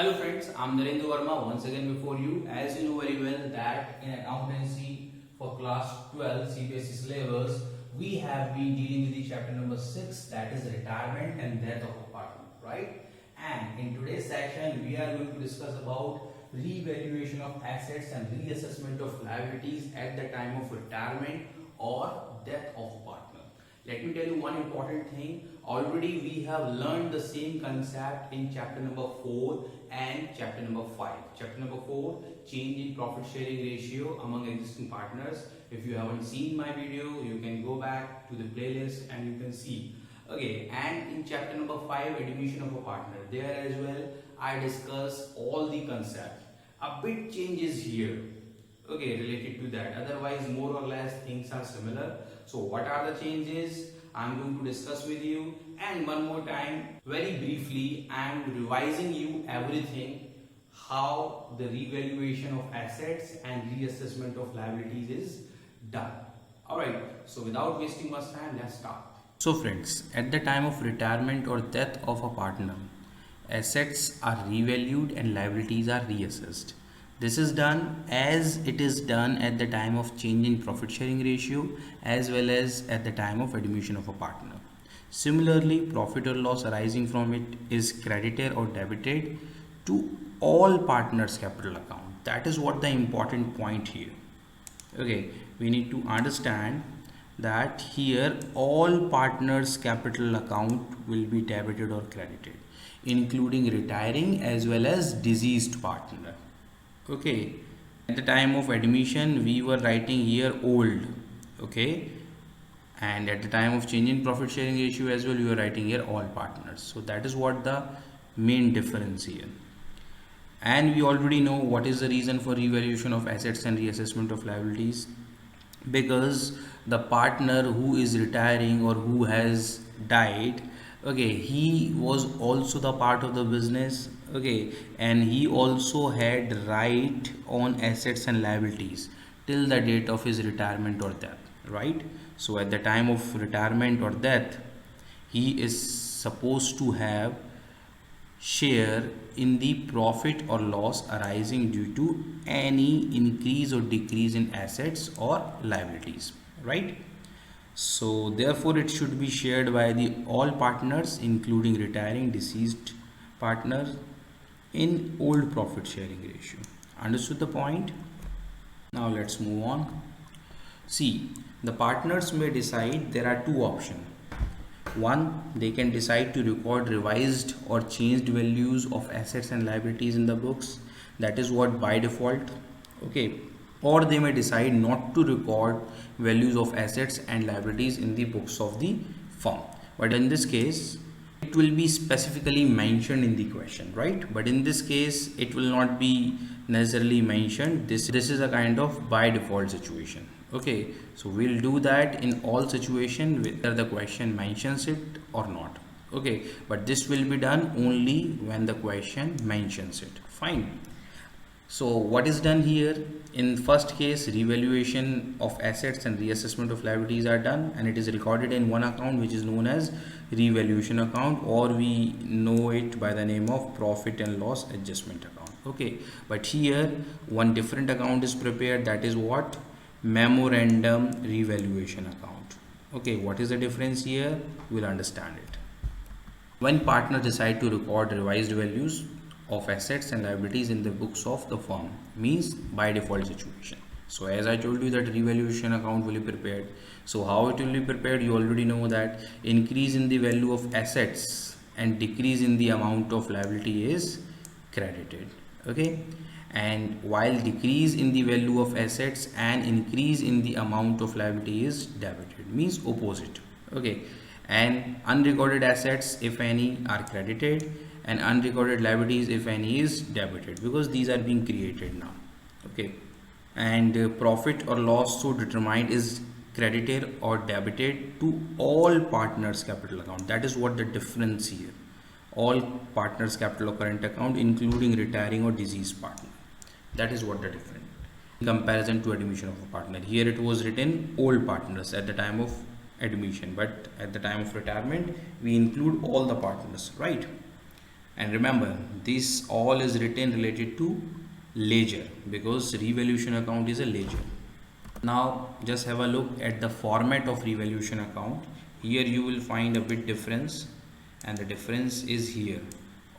Hello friends, I'm Narendra Verma once again before you. As you know very well that in accountancy for class 12 CBSE syllabus, we have been dealing with the chapter number 6, that is retirement and death of a partner, right? And in today's section, we are going to discuss about revaluation of assets and reassessment of liabilities at the time of retirement or death of a partner. Let me tell you one important thing. Already we have learned the same concept in chapter number 4 and chapter number 5. Chapter number 4, change in profit sharing ratio among existing partners. If you haven't seen my video, you can go back to the playlist and you can see. Okay, and in chapter number 5, admission of a partner. There as well, I discuss all the concepts. A bit changes here, okay, related to that. Otherwise, more or less things are similar. So what are the changes? I'm going to discuss with you, and one more time, very briefly, I'm revising you everything, how the revaluation of assets and reassessment of liabilities is done. Alright, so without wasting much time, let's start. So friends, at the time of retirement or death of a partner, assets are revalued and liabilities are reassessed. This is done as it is done at the time of change in profit sharing ratio as well as at the time of admission of a partner. Similarly, profit or loss arising from it is credited or debited to all partners' capital account. That is what the important point here. Okay, we need to understand that here all partners' capital account will be debited or credited, including retiring as well as deceased partner. Okay, at the time of admission we were writing here old, okay, and at the time of change in profit sharing ratio as well you are writing here all partners. So that is what the main difference here. And we already know what is the reason for revaluation of assets and reassessment of liabilities, because the partner who is retiring or who has died, okay, he was also the part of the business, okay, and he also had right on assets and liabilities till the date of his retirement or death, right? So at the time of retirement or death, he is supposed to have share in the profit or loss arising due to any increase or decrease in assets or liabilities, right? So therefore it should be shared by the all partners including retiring deceased partners in old profit sharing ratio. Understood the point? Now let's move on. See, the partners may decide, there are two options. One, they can decide to record revised or changed values of assets and liabilities in the books. That is what by default, okay. Or they may decide not to record values of assets and liabilities in the books of the firm. But in this case, it will be specifically mentioned in the question, right? But in this case, it will not be necessarily mentioned. This is a kind of by default situation. Okay, so we'll do that in all situation whether the question mentions it or not. Okay, but this will be done only when the question mentions it. Fine. So what is done here? In first case, revaluation of assets and reassessment of liabilities are done, and it is recorded in one account which is known as revaluation account, or we know it by the name of profit and loss adjustment account. Okay, but here one different account is prepared, that is what? Memorandum revaluation account. Okay, what is the difference here? We'll understand it. When partners decide to record revised values of assets and liabilities in the books of the firm, means by default situation. So as I told you that revaluation account will be prepared. So how it will be prepared, you already know that increase in the value of assets and decrease in the amount of liability is credited, okay, and while decrease in the value of assets and increase in the amount of liability is debited, means opposite, okay, and unrecorded assets if any are credited and unrecorded liabilities if any is debited, because these are being created now, okay, and profit or loss so determined is credited or debited to all partners capital account. That is what the difference here, all partners capital or current account including retiring or deceased partner. That is what the difference in comparison to admission of a partner. Here it was written old partners at the time of admission, but at the time of retirement we include all the partners, right? And remember, this all is written related to ledger because revaluation account is a ledger. Now just have a look at the format of revaluation account. Here you will find a bit difference, and the difference is here,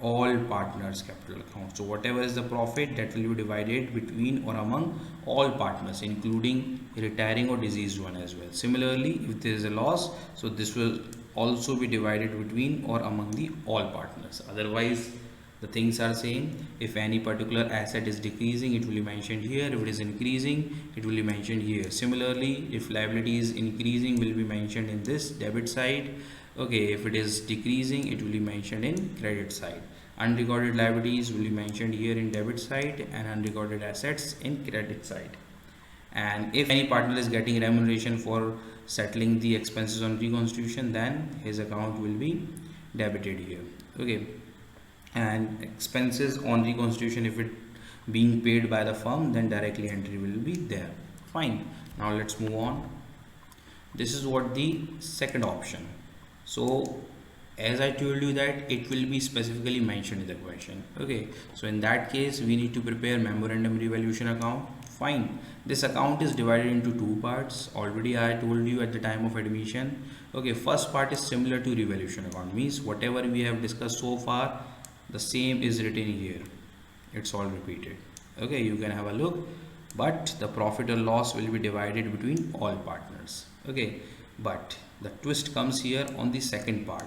all partners capital account. So whatever is the profit, that will be divided between or among all partners, including retiring or deceased one as well. Similarly, if there is a loss, so this will also be divided between or among the all partners. Otherwise the things are same. If any particular asset is decreasing, it will be mentioned here. If it is increasing, it will be mentioned here. Similarly, if liability is increasing, will be mentioned in this debit side. Okay, if it is decreasing, it will be mentioned in credit side. Unrecorded liabilities will be mentioned here in debit side, and unrecorded assets in credit side. And if any partner is getting remuneration for settling the expenses on reconstitution, then his account will be debited here. Okay, and expenses on reconstitution, if it being paid by the firm, then directly entry will be there. Fine. Now let's move on. This is what the second option. So as I told you that it will be specifically mentioned in the question. Okay, so in that case we need to prepare memorandum revaluation account. Fine. This account is divided into two parts. Already I told you at the time of admission. Okay, first part is similar to revaluation account, means whatever we have discussed so far, the same is written here. It's all repeated. Okay, you can have a look, but the profit or loss will be divided between all partners. Okay, but the twist comes here on the second part.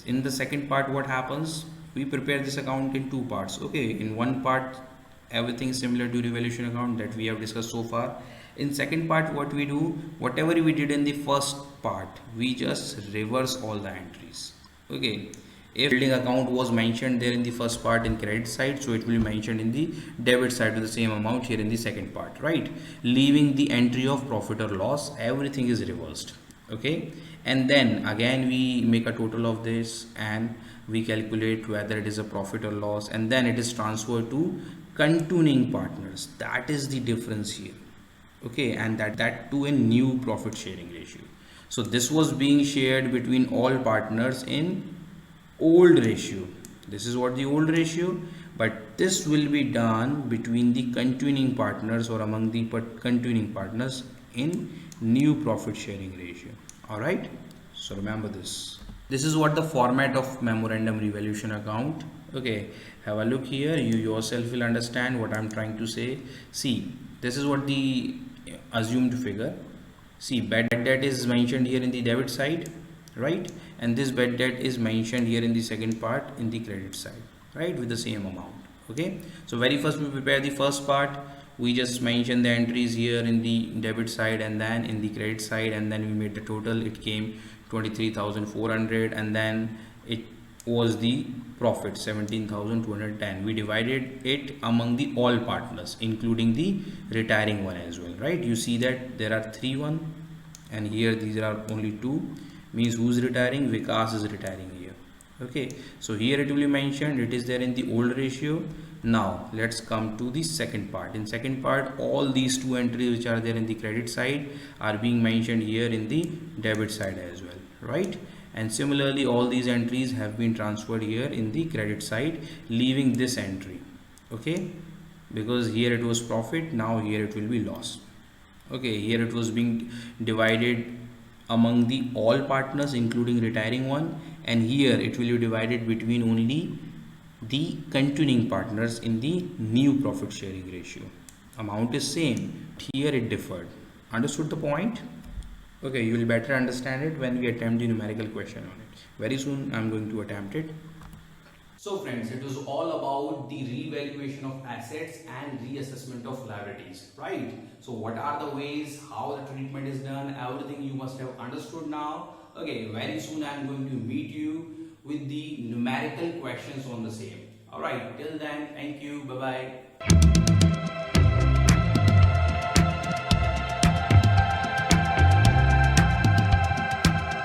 In the second part, what happens? We prepare this account in two parts. Okay, in one part everything is similar to revaluation account that we have discussed so far. In second part, what we do, whatever we did in the first part, we just reverse all the entries. Okay, if building account was mentioned there in the first part in credit side, so it will be mentioned in the debit side with the same amount here in the second part, right? Leaving the entry of profit or loss, everything is reversed. Okay, and then again we make a total of this and we calculate whether it is a profit or loss, and then it is transferred to continuing partners. That is the difference here. Okay, and that to a new profit sharing ratio. So this was being shared between all partners in old ratio. This is what the old ratio, but this will be done between the continuing partners or among the continuing partners in new profit sharing ratio. All right, so remember this. This is what the format of memorandum revaluation account. Okay, have a look here, you yourself will understand what I'm trying to say. See, this is what the assumed figure. See, bad debt is mentioned here in the debit side, right? And this bad debt is mentioned here in the second part in the credit side, right, with the same amount. Okay, so very first we prepare the first part, we just mention the entries here in the debit side and then in the credit side, and then we made the total. It came 23,400, and then it was the profit 17,210. We divided it among the all partners including the retiring one as well, right? You see that there are 3 1 and here these are only 2, means who's retiring? Vikas is retiring here. Okay, so here it will be mentioned, it is there in the old ratio. Now let's come to the second part. In second part, all these 2 entries which are there in the credit side are being mentioned here in the debit side as well, right? And similarly all these entries have been transferred here in the credit side, leaving this entry. Okay, because here it was profit, now here it will be loss. Okay, here it was being divided among the all partners including retiring one, and here it will be divided between only the continuing partners in the new profit sharing ratio. Amount is same, here it differed. Understood the point? Okay, you will better understand it when we attempt the numerical question on it. Very soon I am going to attempt it. So friends, it was all about the revaluation of assets and reassessment of liabilities, right? So what are the ways, how the treatment is done, everything you must have understood now. Okay, very soon I am going to meet you with the numerical questions on the same. Alright, till then, thank you, bye bye.